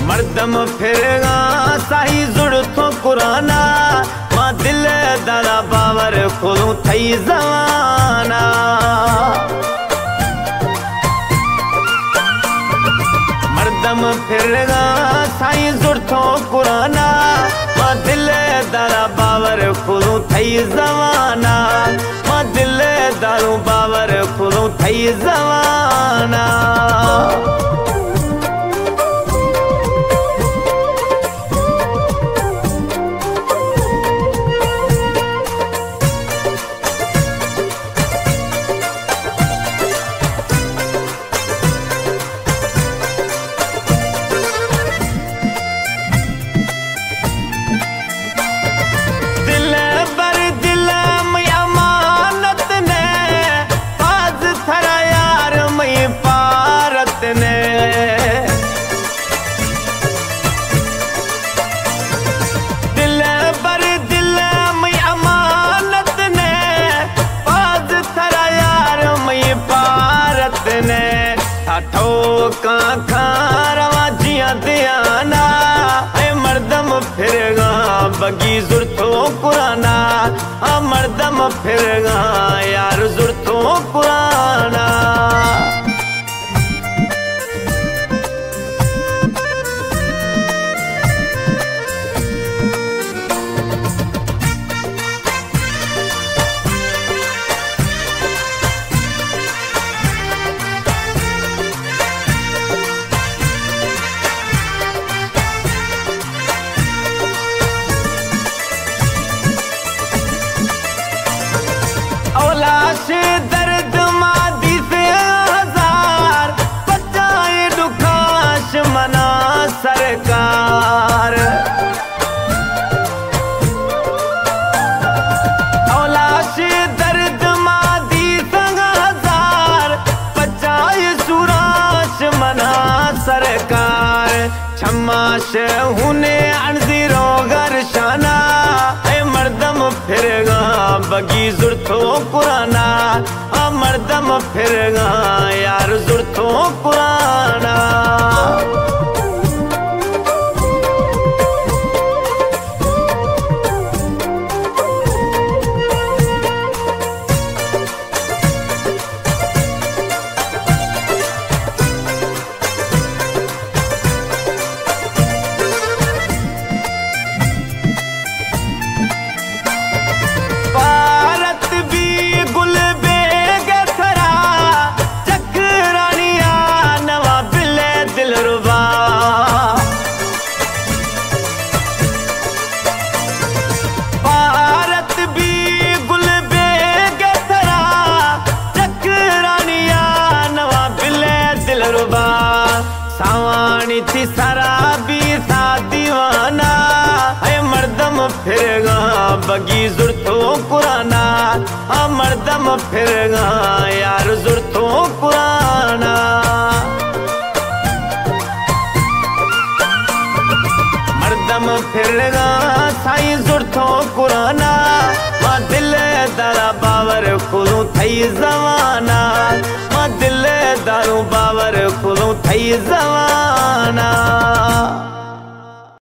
मर्दम फिरगा साही जुड़ थो कुराना मां दिल दादा बावर खोलूं थई जवाना। मर्दम फिरगा साई जुड़ थो कुराना मां दिल दादा बावर खोलूं थई जवाना। मां दिल दारू बावर खोलूं थई जवाना। ठोका खारवा जिया दियाना है मर्दम फिरगा बगी जुर्थो कुराना। मर्दम फिरगा यार जुर्थो कुराना। दर्द मादी से हजार बचाए दुखाश मना सरकार। औलाश दर्द मादी से हजार बचाए सुराश मना सरकार। छमाश हुने अणजीरो गरशाना मर्दम फिरगा बगी जुर्थो कुराना। मर्दम फिरगा यार जुर्थो कुराना। सावानी थी शराबी सा दीवाना है मर्दम फिरगा बगी जुर्थो कुराना। मर्दम फिरगा यार जुर्थो कुराना। मर्दम फिरगा साई जुर्थो कुराना मां दिल दारा बावर खोलूं थई जवाना। मां दिल दारू बावर खोलूं थई जवाना।